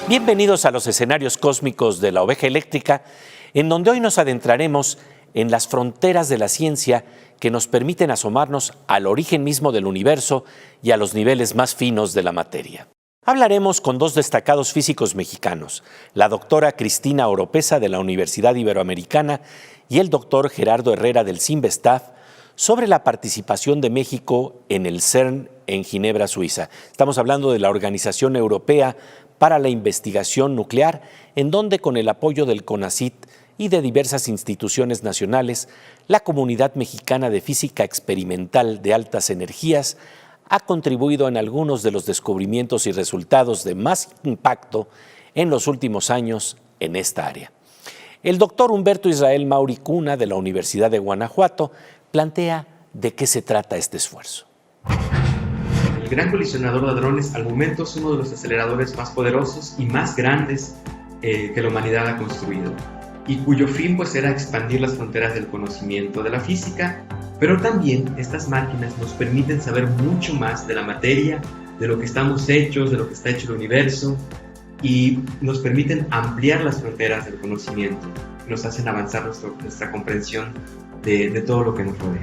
Bienvenidos a los escenarios cósmicos de la oveja eléctrica, en donde hoy nos adentraremos en las fronteras de la ciencia que nos permiten asomarnos al origen mismo del universo y a los niveles más finos de la materia. Hablaremos con dos destacados físicos mexicanos, la doctora Cristina Oropesa de la Universidad Iberoamericana y el doctor Gerardo Herrera del CIMBESTAF, sobre la participación de México en el CERN en Ginebra, Suiza. Estamos hablando de la Organización Europea para la Investigación Nuclear, en donde con el apoyo del CONACYT y de diversas instituciones nacionales, la comunidad mexicana de física experimental de altas energías ha contribuido en algunos de los descubrimientos y resultados de más impacto en los últimos años en esta área. El doctor Humberto Israel Mauri Cuna, de la Universidad de Guanajuato, plantea de qué se trata este esfuerzo. El Gran Colisionador de Hadrones al momento es uno de los aceleradores más poderosos y más grandes que la humanidad ha construido, y cuyo fin pues era expandir las fronteras del conocimiento de la física, pero también estas máquinas nos permiten saber mucho más de la materia, de lo que estamos hechos, de lo que está hecho el universo, y nos permiten ampliar las fronteras del conocimiento, nos hacen avanzar nuestra comprensión de todo lo que nos rodea.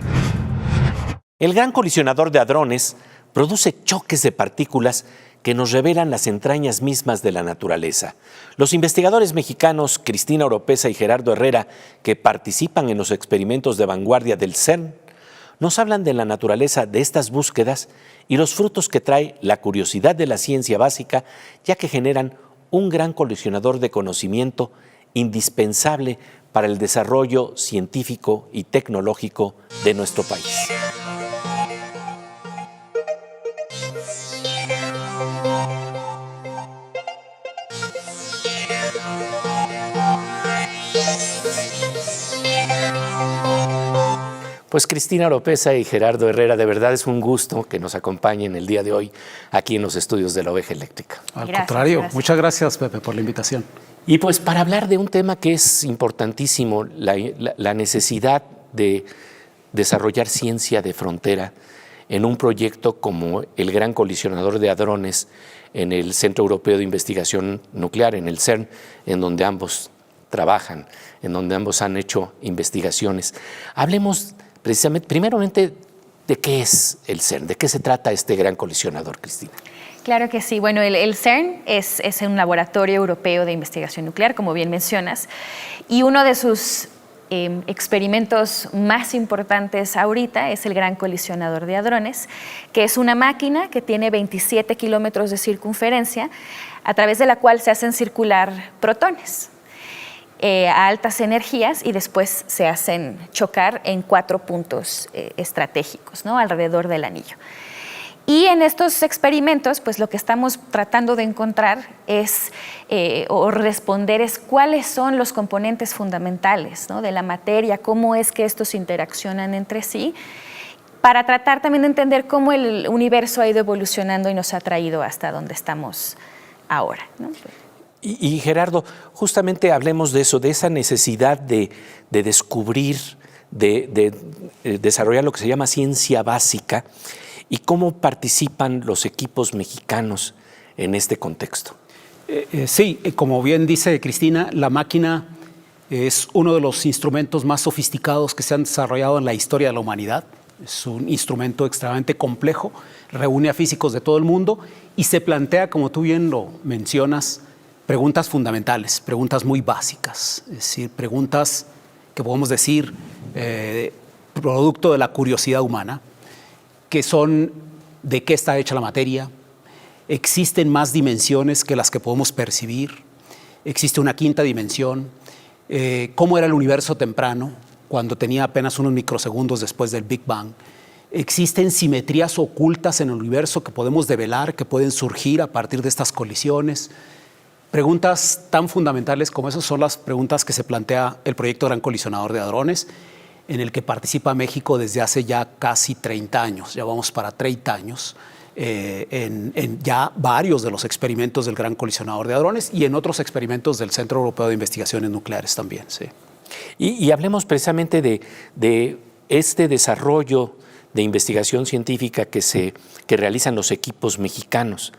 El Gran Colisionador de Hadrones produce choques de partículas que nos revelan las entrañas mismas de la naturaleza. Los investigadores mexicanos Cristina Oropesa y Gerardo Herrera, que participan en los experimentos de vanguardia del CERN, nos hablan de la naturaleza de estas búsquedas y los frutos que trae la curiosidad de la ciencia básica, ya que generan un gran colisionador de conocimiento indispensable para el desarrollo científico y tecnológico de nuestro país. Pues Cristina Oropesa y Gerardo Herrera, de verdad es un gusto que nos acompañen el día de hoy aquí en los estudios de la Oveja Eléctrica. Al contrario, muchas gracias, Pepe, por la invitación. Y pues para hablar de un tema que es importantísimo, la necesidad de desarrollar ciencia de frontera en un proyecto como el Gran Colisionador de Hadrones en el Centro Europeo de Investigación Nuclear, en el CERN, en donde ambos trabajan, en donde ambos han hecho investigaciones. Hablemos precisamente, primeramente, de qué es el CERN, de qué se trata este gran colisionador, Cristina. Claro que sí. Bueno, el CERN es un laboratorio europeo de investigación nuclear, como bien mencionas, y uno de sus experimentos más importantes ahorita es el Gran Colisionador de Hadrones, que es una máquina que tiene 27 kilómetros de circunferencia, a través de la cual se hacen circular protones a altas energías y después se hacen chocar en 4 puntos estratégicos, ¿no?, alrededor del anillo. Y en estos experimentos, pues lo que estamos tratando de encontrar es, o responder es cuáles son los componentes fundamentales, ¿no?, de la materia, cómo es que estos interaccionan entre sí, para tratar también de entender cómo el universo ha ido evolucionando y nos ha traído hasta donde estamos ahora, ¿no? Y Gerardo, justamente hablemos de eso, de esa necesidad de descubrir, de desarrollar lo que se llama ciencia básica y cómo participan los equipos mexicanos en este contexto. Sí, como bien dice Cristina, la máquina es uno de los instrumentos más sofisticados que se han desarrollado en la historia de la humanidad. Es un instrumento extremadamente complejo, reúne a físicos de todo el mundo y se plantea, como tú bien lo mencionas, preguntas fundamentales, preguntas muy básicas, es decir, preguntas que podemos decir producto de la curiosidad humana, que son de qué está hecha la materia, existen más dimensiones que las que podemos percibir, existe una quinta dimensión, cómo era el universo temprano, cuando tenía apenas unos microsegundos después del Big Bang, existen simetrías ocultas en el universo que podemos develar, que pueden surgir a partir de estas colisiones. Preguntas tan fundamentales como esas son las preguntas que se plantea el proyecto Gran Colisionador de Hadrones, en el que participa México desde hace ya casi 30 años, ya vamos para 30 años, en ya varios de los experimentos del Gran Colisionador de Hadrones y en otros experimentos del Centro Europeo de Investigaciones Nucleares también. Sí. Y hablemos precisamente de este desarrollo de investigación científica que realizan los equipos mexicanos.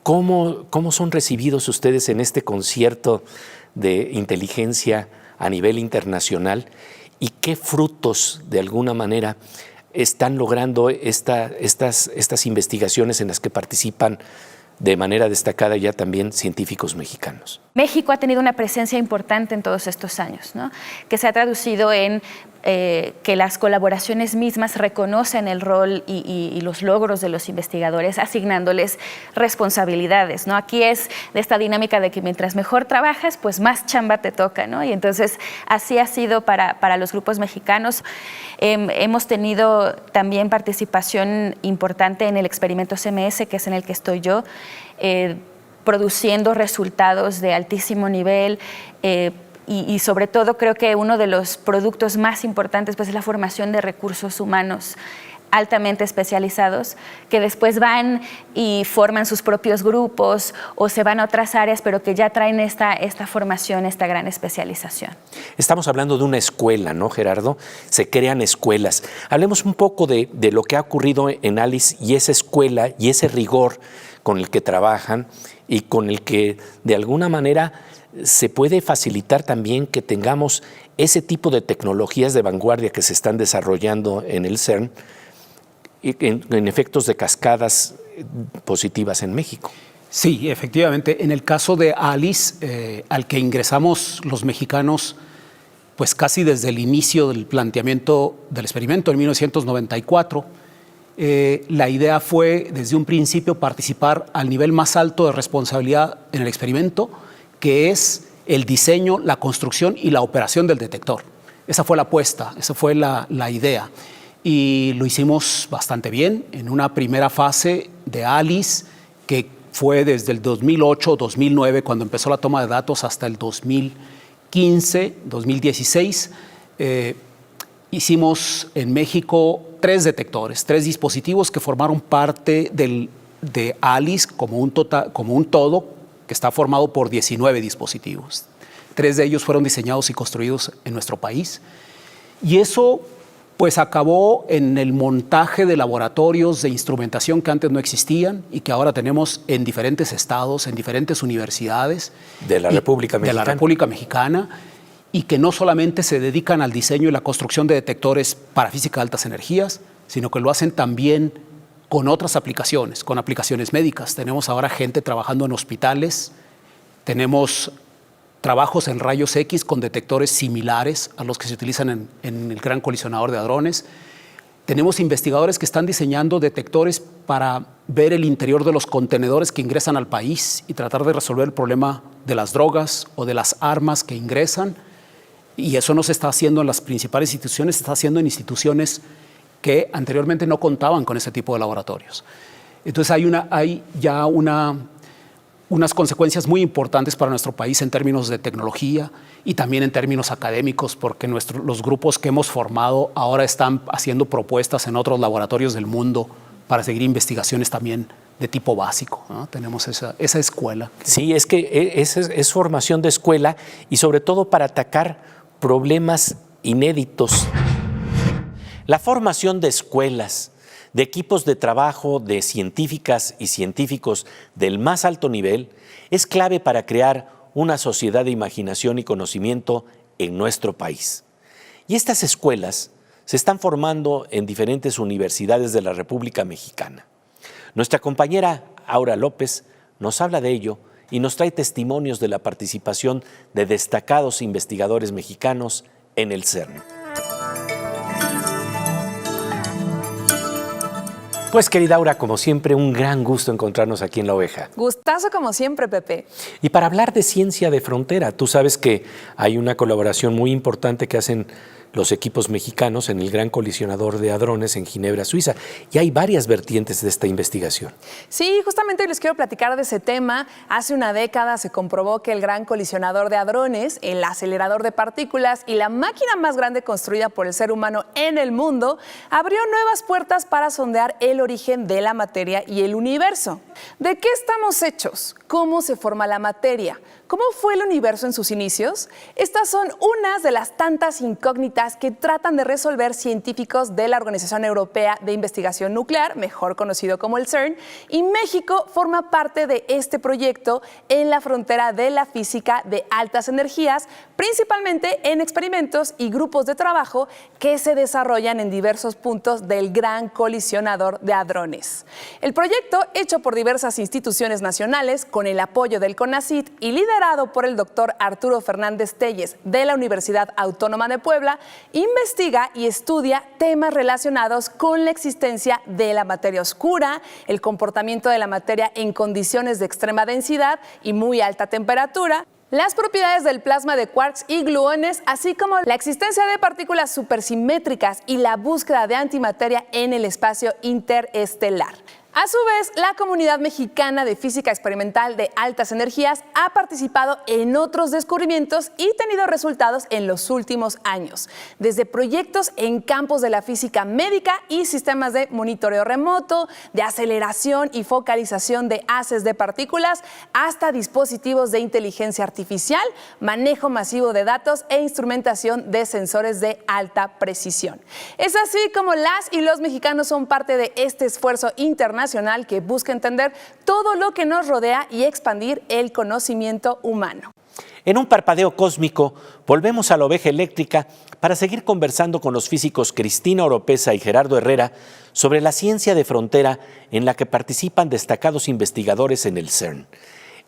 ¿Cómo son recibidos ustedes en este concierto de inteligencia a nivel internacional y qué frutos, de alguna manera, están logrando estas investigaciones en las que participan de manera destacada ya también científicos mexicanos? México ha tenido una presencia importante en todos estos años, ¿no? Que se ha traducido en que las colaboraciones mismas reconocen el rol y los logros de los investigadores, asignándoles responsabilidades, ¿no? Aquí es de esta dinámica de que mientras mejor trabajas, pues más chamba te toca, ¿no? Y entonces así ha sido para los grupos mexicanos. Hemos tenido también participación importante en el experimento CMS, que es en el que estoy yo, produciendo resultados de altísimo nivel, y sobre todo creo que uno de los productos más importantes pues, es la formación de recursos humanos altamente especializados que después van y forman sus propios grupos o se van a otras áreas, pero que ya traen esta formación, esta gran especialización. Estamos hablando de una escuela, ¿no, Gerardo? Se crean escuelas. Hablemos un poco de lo que ha ocurrido en ALICE y esa escuela y ese rigor con el que trabajan y con el que de alguna manera se puede facilitar también que tengamos ese tipo de tecnologías de vanguardia que se están desarrollando en el CERN en efectos de cascadas positivas en México. Sí, efectivamente. En el caso de ALICE, al que ingresamos los mexicanos, pues casi desde el inicio del planteamiento del experimento en 1994, la idea fue desde un principio participar al nivel más alto de responsabilidad en el experimento, que es el diseño, la construcción y la operación del detector. Esa fue la apuesta, esa fue la idea. Y lo hicimos bastante bien en una primera fase de ALICE, que fue desde el 2008-2009, cuando empezó la toma de datos, hasta el 2015-2016. Hicimos en México 3 detectores, 3 dispositivos que formaron parte de ALICE como un todo, que está formado por 19 dispositivos. 3 de ellos fueron diseñados y construidos en nuestro país. Y eso pues acabó en el montaje de laboratorios de instrumentación que antes no existían y que ahora tenemos en diferentes estados, en diferentes universidades. De la República Mexicana. De la República Mexicana, y que no solamente se dedican al diseño y la construcción de detectores para física de altas energías, sino que lo hacen también con otras aplicaciones, con aplicaciones médicas. Tenemos ahora gente trabajando en hospitales, tenemos trabajos en rayos X con detectores similares a los que se utilizan en el Gran Colisionador de Hadrones. Tenemos investigadores que están diseñando detectores para ver el interior de los contenedores que ingresan al país y tratar de resolver el problema de las drogas o de las armas que ingresan. Y eso no se está haciendo en las principales instituciones, se está haciendo en instituciones que anteriormente no contaban con ese tipo de laboratorios. Entonces hay ya unas consecuencias muy importantes para nuestro país en términos de tecnología y también en términos académicos, porque los grupos que hemos formado ahora están haciendo propuestas en otros laboratorios del mundo para seguir investigaciones también de tipo básico, ¿no? Tenemos esa escuela. Sí, es que es formación de escuela y sobre todo para atacar problemas inéditos. La formación de escuelas, de equipos de trabajo de científicas y científicos del más alto nivel, es clave para crear una sociedad de imaginación y conocimiento en nuestro país. Y estas escuelas se están formando en diferentes universidades de la República Mexicana. Nuestra compañera Aura López nos habla de ello y nos trae testimonios de la participación de destacados investigadores mexicanos en el CERN. Pues querida Aura, como siempre, un gran gusto encontrarnos aquí en La Oveja. Gustazo como siempre, Pepe. Y para hablar de ciencia de frontera, tú sabes que hay una colaboración muy importante que hacen los equipos mexicanos en el Gran Colisionador de Hadrones en Ginebra, Suiza. Y hay varias vertientes de esta investigación. Sí, justamente les quiero platicar de ese tema. Hace una década se comprobó que el Gran Colisionador de Hadrones, el acelerador de partículas y la máquina más grande construida por el ser humano en el mundo, abrió nuevas puertas para sondear el origen de la materia y el universo. ¿De qué estamos hechos? ¿Cómo se forma la materia? ¿cómo fue el universo en sus inicios? Estas son unas de las tantas incógnitas que tratan de resolver científicos de la Organización Europea de Investigación Nuclear, mejor conocido como el CERN, y México forma parte de este proyecto en la frontera de la física de altas energías, principalmente en experimentos y grupos de trabajo que se desarrollan en diversos puntos del Gran Colisionador de Hadrones. El proyecto, hecho por diversas instituciones nacionales con el apoyo del CONACYT y liderado por el doctor Arturo Fernández Telles de la Universidad Autónoma de Puebla, investiga y estudia temas relacionados con la existencia de la materia oscura, el comportamiento de la materia en condiciones de extrema densidad y muy alta temperatura, las propiedades del plasma de quarks y gluones, así como la existencia de partículas supersimétricas y la búsqueda de antimateria en el espacio interestelar. A su vez, la comunidad mexicana de física experimental de altas energías ha participado en otros descubrimientos y tenido resultados en los últimos años, desde proyectos en campos de la física médica y sistemas de monitoreo remoto, de aceleración y focalización de haces de partículas, hasta dispositivos de inteligencia artificial, manejo masivo de datos e instrumentación de sensores de alta precisión. Es así como las y los mexicanos son parte de este esfuerzo internacional que busca entender todo lo que nos rodea y expandir el conocimiento humano. En un parpadeo cósmico, volvemos a la oveja eléctrica para seguir conversando con los físicos Cristina Oropesa y Gerardo Herrera sobre la ciencia de frontera en la que participan destacados investigadores en el CERN,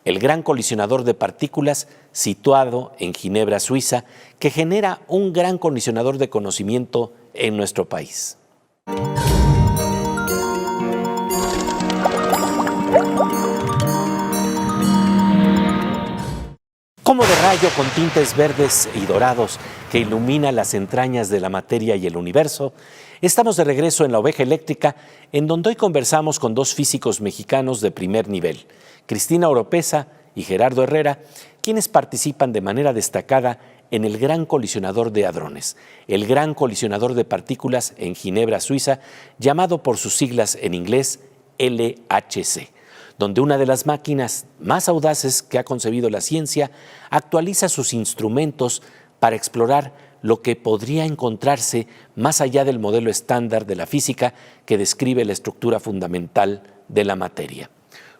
el gran colisionador de partículas situado en Ginebra, Suiza, que genera un gran colisionador de conocimiento en nuestro país. Como de rayo con tintes verdes y dorados que ilumina las entrañas de la materia y el universo, estamos de regreso en la oveja eléctrica, en donde hoy conversamos con dos físicos mexicanos de primer nivel, Cristina Oropesa y Gerardo Herrera, quienes participan de manera destacada en el Gran Colisionador de Hadrones, el Gran Colisionador de Partículas en Ginebra, Suiza, llamado por sus siglas en inglés LHC, donde una de las máquinas más audaces que ha concebido la ciencia actualiza sus instrumentos para explorar lo que podría encontrarse más allá del modelo estándar de la física que describe la estructura fundamental de la materia.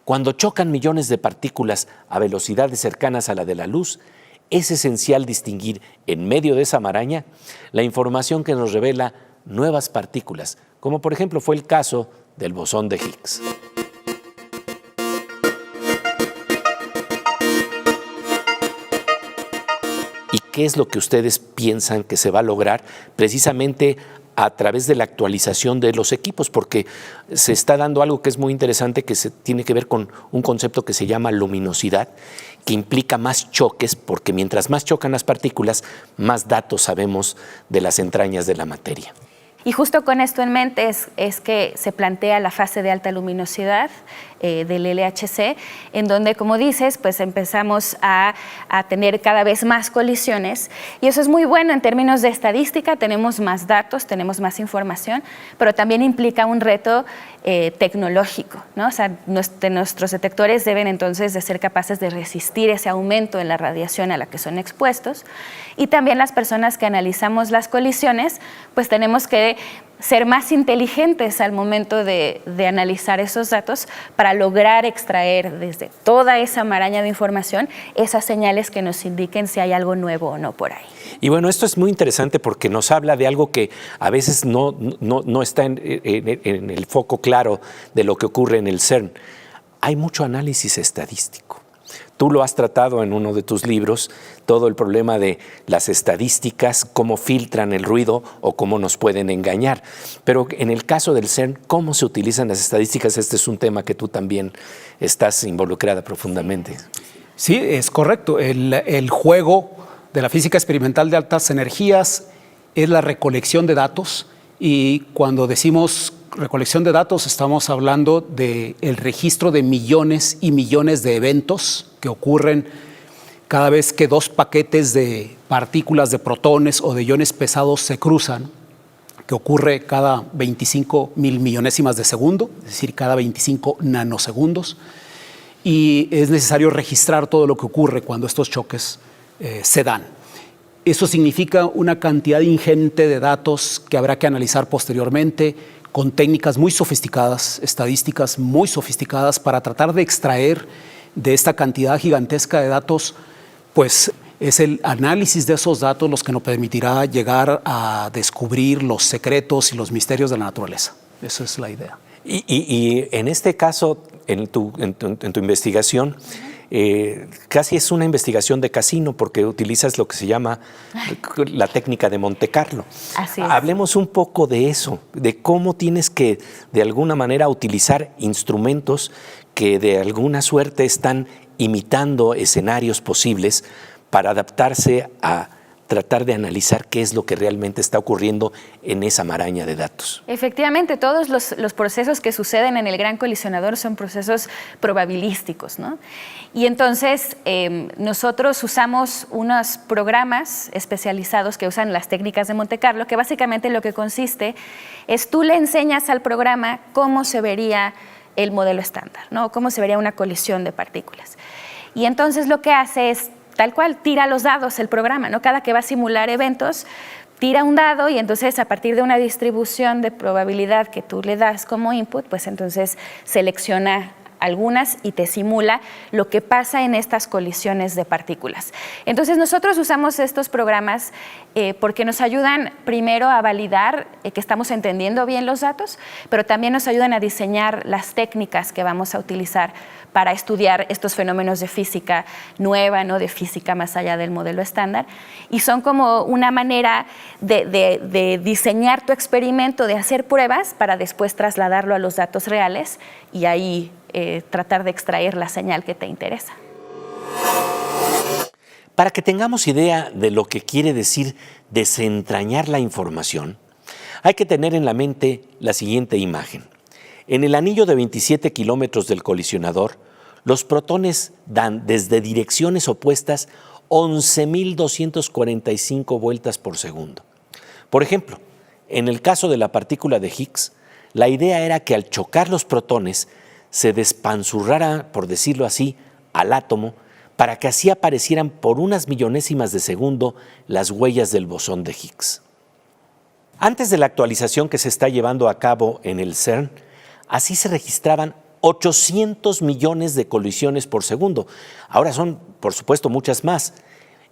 Cuando chocan millones de partículas a velocidades cercanas a la de la luz, es esencial distinguir en medio de esa maraña la información que nos revela nuevas partículas, como por ejemplo fue el caso del bosón de Higgs. ¿Y qué es lo que ustedes piensan que se va a lograr precisamente a través de la actualización de los equipos? Porque se está dando algo que es muy interesante, que se tiene que ver con un concepto que se llama luminosidad, que implica más choques, porque mientras más chocan las partículas, más datos sabemos de las entrañas de la materia. Y justo con esto en mente es que se plantea la fase de alta luminosidad del LHC, en donde, como dices, pues empezamos a tener cada vez más colisiones, y eso es muy bueno en términos de estadística. Tenemos más datos, tenemos más información, pero también implica un reto tecnológico, ¿no? O sea, nuestros detectores deben entonces de ser capaces de resistir ese aumento en la radiación a la que son expuestos, y también las personas que analizamos las colisiones, pues tenemos que ser más inteligentes al momento de analizar esos datos para lograr extraer desde toda esa maraña de información esas señales que nos indiquen si hay algo nuevo o no por ahí. Y bueno, esto es muy interesante porque nos habla de algo que a veces no está en el foco claro de lo que ocurre en el CERN. Hay mucho análisis estadístico. Tú lo has tratado en uno de tus libros, todo el problema de las estadísticas, cómo filtran el ruido o cómo nos pueden engañar. Pero en el caso del CERN, ¿cómo se utilizan las estadísticas? Este es un tema que tú también estás involucrada profundamente. Sí, es correcto. El juego de la física experimental de altas energías es la recolección de datos, y cuando decimos recolección de datos estamos hablando del registro de millones y millones de eventos que ocurren cada vez que dos paquetes de partículas de protones o de iones pesados se cruzan, que ocurre cada 25 mil millonésimas de segundo, es decir, cada 25 nanosegundos. y es necesario registrar todo lo que ocurre cuando estos choques se dan. Eso significa una cantidad ingente de datos que habrá que analizar posteriormente con técnicas muy sofisticadas, estadísticas muy sofisticadas, para tratar de extraer de esta cantidad gigantesca de datos, pues es el análisis de esos datos los que nos permitirá llegar a descubrir los secretos y los misterios de la naturaleza. Esa es la idea. Y en este caso, en tu investigación, casi es una investigación de casino, porque utilizas lo que se llama la técnica de Monte Carlo. Así es. Hablemos un poco de eso, de cómo tienes que, de alguna manera, utilizar instrumentos que de alguna suerte están imitando escenarios posibles para adaptarse a tratar de analizar qué es lo que realmente está ocurriendo en esa maraña de datos. Efectivamente, todos los procesos que suceden en el Gran Colisionador son procesos probabilísticos, ¿no? Y entonces nosotros usamos unos programas especializados que usan las técnicas de Monte Carlo, que básicamente lo que consiste es tú le enseñas al programa cómo se vería el modelo estándar, ¿no? Cómo se vería una colisión de partículas. Y entonces lo que hace es, tal cual, tira los dados el programa, ¿no? Cada que va a simular eventos, tira un dado y entonces a partir de una distribución de probabilidad que tú le das como input, pues entonces selecciona algunas y te simula lo que pasa en estas colisiones de partículas. Entonces nosotros usamos estos programas porque nos ayudan primero a validar que estamos entendiendo bien los datos, pero también nos ayudan a diseñar las técnicas que vamos a utilizar para estudiar estos fenómenos de física nueva, ¿no? De física más allá del modelo estándar. Y son como una manera de diseñar tu experimento, de hacer pruebas para después trasladarlo a los datos reales y ahí tratar de extraer la señal que te interesa. Para que tengamos idea de lo que quiere decir desentrañar la información, hay que tener en la mente la siguiente imagen. En el anillo de 27 kilómetros del colisionador, los protones dan desde direcciones opuestas 11.245 vueltas por segundo. Por ejemplo, en el caso de la partícula de Higgs, la idea era que al chocar los protones se despanzurrara, por decirlo así, al átomo, para que así aparecieran por unas millonésimas de segundo las huellas del bosón de Higgs. Antes de la actualización que se está llevando a cabo en el CERN, así se registraban 800 millones de colisiones por segundo. Ahora son, por supuesto, muchas más.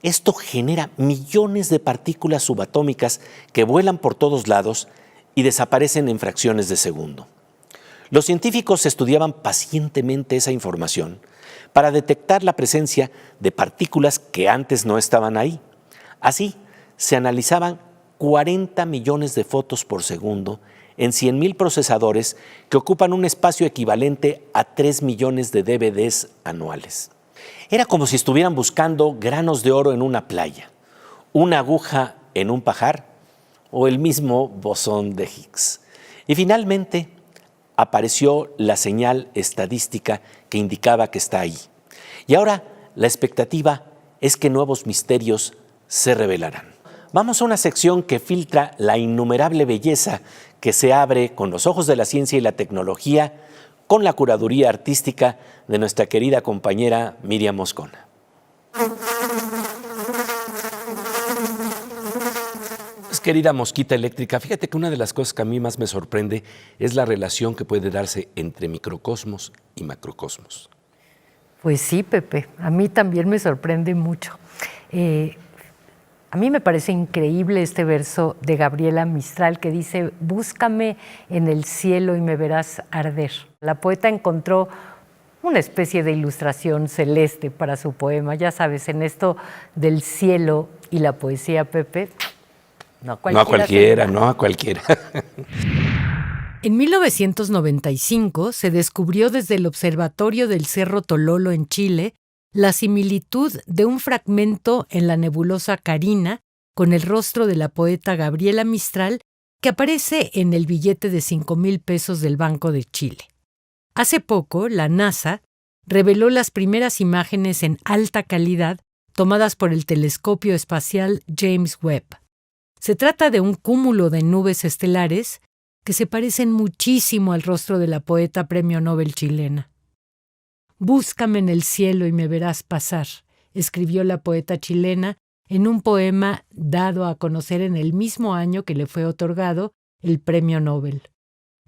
Esto genera millones de partículas subatómicas que vuelan por todos lados y desaparecen en fracciones de segundo. Los científicos estudiaban pacientemente esa información para detectar la presencia de partículas que antes no estaban ahí. Así, se analizaban 40 millones de fotos por segundo en 100.000 procesadores que ocupan un espacio equivalente a 3 millones de DVDs anuales. Era como si estuvieran buscando granos de oro en una playa, una aguja en un pajar o el mismo bosón de Higgs. Y finalmente apareció la señal estadística que indicaba que está ahí. Y ahora la expectativa es que nuevos misterios se revelarán. Vamos a una sección que filtra la innumerable belleza que se abre con los ojos de la ciencia y la tecnología, con la curaduría artística de nuestra querida compañera Miriam Moscona. Pues, querida mosquita eléctrica, fíjate que una de las cosas que a mí más me sorprende es la relación que puede darse entre microcosmos y macrocosmos. Pues sí, Pepe, a mí también me sorprende mucho. A mí me parece increíble este verso de Gabriela Mistral que dice: búscame en el cielo y me verás arder. La poeta encontró una especie de ilustración celeste para su poema. Ya sabes, en esto del cielo y la poesía, Pepe, no a cualquiera. En 1995 se descubrió desde el Observatorio del Cerro Tololo en Chile la similitud de un fragmento en la nebulosa Carina con el rostro de la poeta Gabriela Mistral que aparece en el billete de 5,000 pesos del Banco de Chile. Hace poco, la NASA reveló las primeras imágenes en alta calidad tomadas por el telescopio espacial James Webb. Se trata de un cúmulo de nubes estelares que se parecen muchísimo al rostro de la poeta premio Nobel chilena. Búscame en el cielo y me verás pasar, escribió la poeta chilena en un poema dado a conocer en el mismo año que le fue otorgado el Premio Nobel.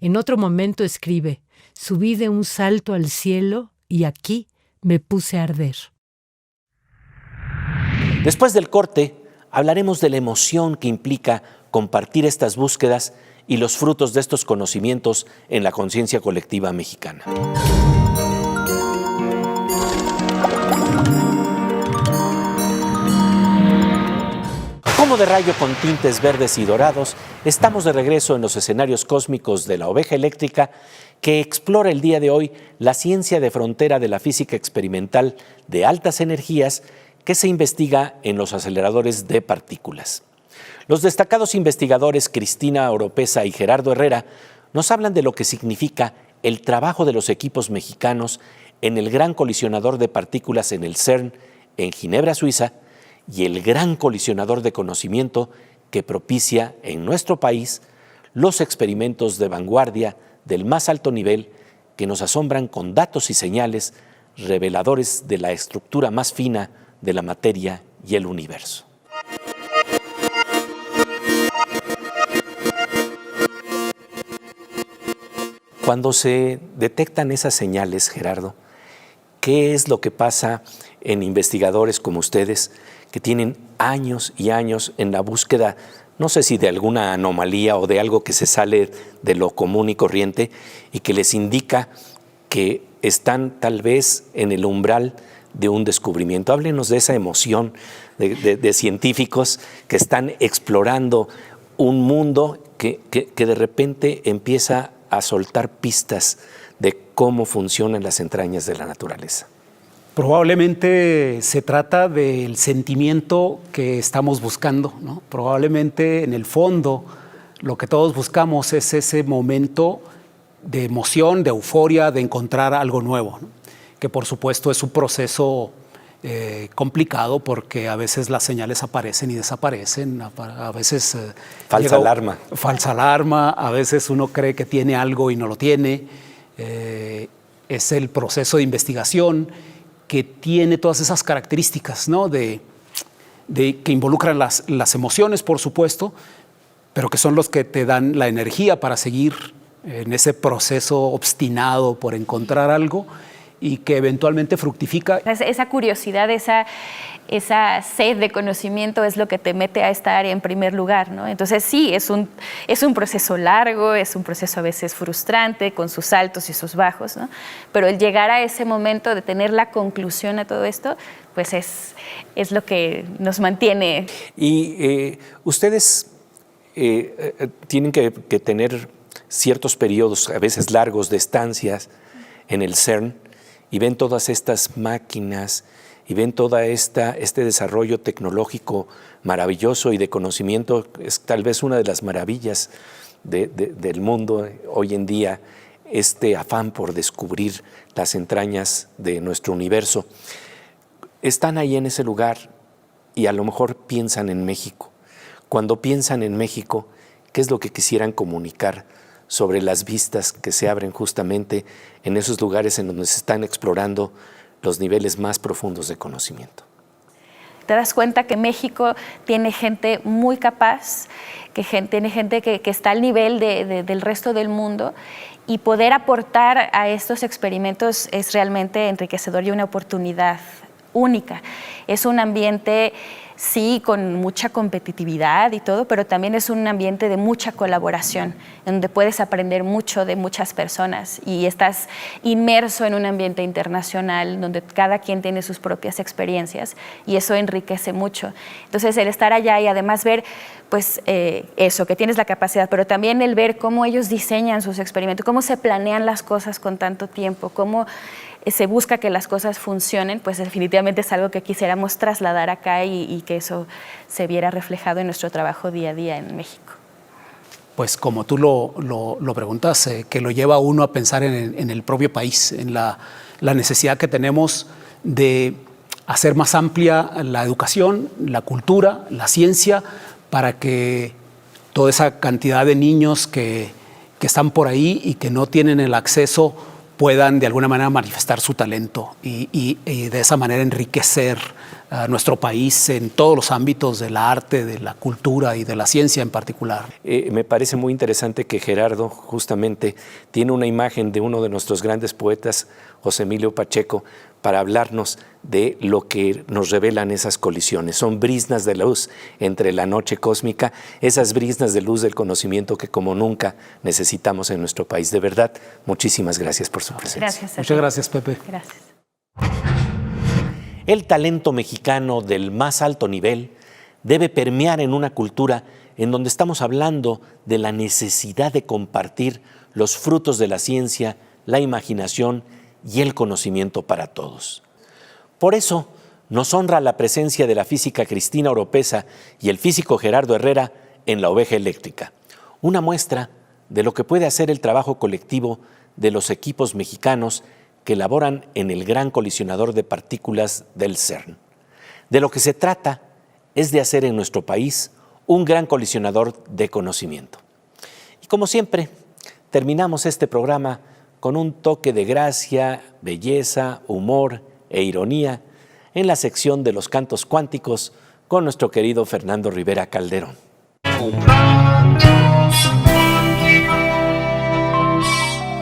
En otro momento escribe: subí de un salto al cielo y aquí me puse a arder. Después del corte, hablaremos de la emoción que implica compartir estas búsquedas y los frutos de estos conocimientos en la conciencia colectiva mexicana. Como de rayo con tintes verdes y dorados, estamos de regreso en los escenarios cósmicos de la oveja eléctrica, que explora el día de hoy la ciencia de frontera de la física experimental de altas energías que se investiga en los aceleradores de partículas. Los destacados investigadores Cristina Oropesa y Gerardo Herrera nos hablan de lo que significa el trabajo de los equipos mexicanos en el Gran Colisionador de Partículas en el CERN, en Ginebra, Suiza, y el gran colisionador de conocimiento que propicia en nuestro país los experimentos de vanguardia del más alto nivel que nos asombran con datos y señales reveladores de la estructura más fina de la materia y el universo. Cuando se detectan esas señales, Gerardo, ¿qué es lo que pasa en investigadores como ustedes que tienen años y años en la búsqueda, no sé si de alguna anomalía o de algo que se sale de lo común y corriente y que les indica que están tal vez en el umbral de un descubrimiento? Háblenos de esa emoción de científicos que están explorando un mundo que de repente empieza a soltar pistas de cómo funcionan las entrañas de la naturaleza. Probablemente se trata del sentimiento que estamos buscando, ¿no? Probablemente en el fondo lo que todos buscamos es ese momento de emoción, de euforia, de encontrar algo nuevo, ¿no? Que por supuesto es un proceso complicado porque a veces las señales aparecen y desaparecen, a veces falsa alarma. Falsa alarma, a veces uno cree que tiene algo y no lo tiene. Es el proceso de investigación que tiene todas esas características, ¿no? que involucran las emociones, por supuesto, pero que son los que te dan la energía para seguir en ese proceso obstinado por encontrar algo y que eventualmente fructifica. Esa curiosidad, esa sed de conocimiento es lo que te mete a esta área en primer lugar, ¿no? Entonces sí, es un proceso largo, es un proceso a veces frustrante, con sus altos y sus bajos, ¿no? Pero el llegar a ese momento de tener la conclusión a todo esto, pues es lo que nos mantiene. Y ustedes tienen que tener ciertos periodos, a veces largos, de estancias en el CERN, y ven todas estas máquinas y ven todo este desarrollo tecnológico maravilloso y de conocimiento. Es tal vez una de las maravillas del mundo hoy en día, este afán por descubrir las entrañas de nuestro universo. Están ahí en ese lugar y a lo mejor piensan en México. Cuando piensan en México, ¿qué es lo que quisieran comunicar sobre las vistas que se abren justamente en esos lugares en donde se están explorando los niveles más profundos de conocimiento? Te das cuenta que México tiene gente muy capaz, tiene gente que está al nivel del resto del mundo, y poder aportar a estos experimentos es realmente enriquecedor y una oportunidad única. Es un ambiente, sí, con mucha competitividad y todo, pero también es un ambiente de mucha colaboración, en donde puedes aprender mucho de muchas personas y estás inmerso en un ambiente internacional donde cada quien tiene sus propias experiencias y eso enriquece mucho. Entonces, el estar allá y además ver, pues, eso, que tienes la capacidad, pero también el ver cómo ellos diseñan sus experimentos, cómo se planean las cosas con tanto tiempo, cómo se busca que las cosas funcionen, pues definitivamente es algo que quisiéramos trasladar acá y que eso se viera reflejado en nuestro trabajo día a día en México. Pues como tú lo preguntas, que lo lleva a uno a pensar en el propio país, en la necesidad que tenemos de hacer más amplia la educación, la cultura, la ciencia, para que toda esa cantidad de niños que están por ahí y que no tienen el acceso puedan de alguna manera manifestar su talento y de esa manera enriquecer a nuestro país en todos los ámbitos del arte, de la cultura y de la ciencia en particular. Me parece muy interesante que Gerardo justamente tiene una imagen de uno de nuestros grandes poetas, José Emilio Pacheco, para hablarnos de lo que nos revelan esas colisiones. Son briznas de luz entre la noche cósmica, esas briznas de luz del conocimiento que como nunca necesitamos en nuestro país. De verdad, muchísimas gracias por su presencia. Gracias. Muchas gracias, Pepe. Gracias. El talento mexicano del más alto nivel debe permear en una cultura en donde estamos hablando de la necesidad de compartir los frutos de la ciencia, la imaginación y el conocimiento para todos. Por eso nos honra la presencia de la física Cristina Oropesa y el físico Gerardo Herrera en La Oveja Eléctrica, una muestra de lo que puede hacer el trabajo colectivo de los equipos mexicanos que laboran en el gran colisionador de partículas del CERN. De lo que se trata es de hacer en nuestro país un gran colisionador de conocimiento. Y como siempre, terminamos este programa con un toque de gracia, belleza, humor e ironía en la sección de los cantos cuánticos con nuestro querido Fernando Rivera Calderón.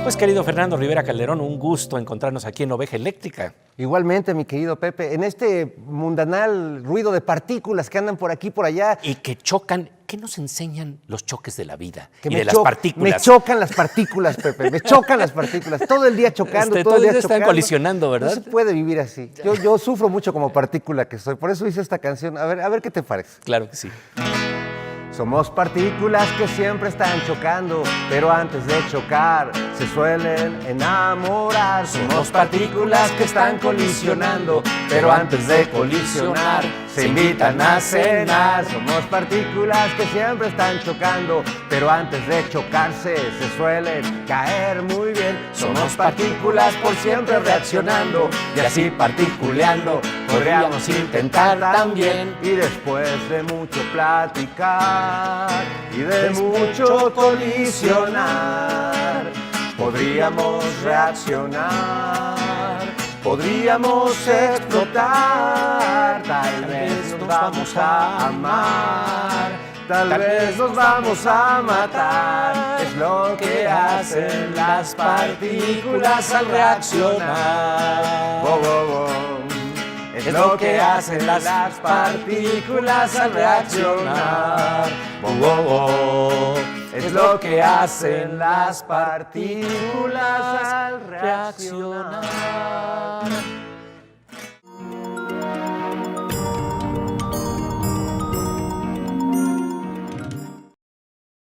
Pues querido Fernando Rivera Calderón, un gusto encontrarnos aquí en Oveja Eléctrica. Igualmente, mi querido Pepe, en este mundanal ruido de partículas que andan por aquí, por allá. Y que chocan. ¿Qué nos enseñan los choques de la vida Que y de las partículas? Me chocan las partículas, Pepe, me chocan las partículas. Todo el día chocando, todo el día están chocando. colisionando, ¿verdad? No se puede vivir así. Yo sufro mucho como partícula que soy, por eso hice esta canción. A ver qué te parece. Claro que sí. Somos partículas que siempre están chocando, pero antes de chocar se suelen enamorar. Somos partículas que están colisionando, pero antes de colisionar se invitan a cenar. Somos partículas que siempre están chocando, pero antes de chocarse se suelen caer muy bien. Somos partículas por siempre reaccionando, y así particuleando podríamos intentar también. Y después de mucho platicar y de mucho colisionar, podríamos reaccionar, podríamos explotar. Tal vez nos vamos a amar, tal vez nos vamos a matar. Es lo que hacen las partículas al reaccionar. Bo, bo, bo. Es lo que hacen las partículas al reaccionar. Oh, oh, oh. Es lo que hacen las partículas al reaccionar.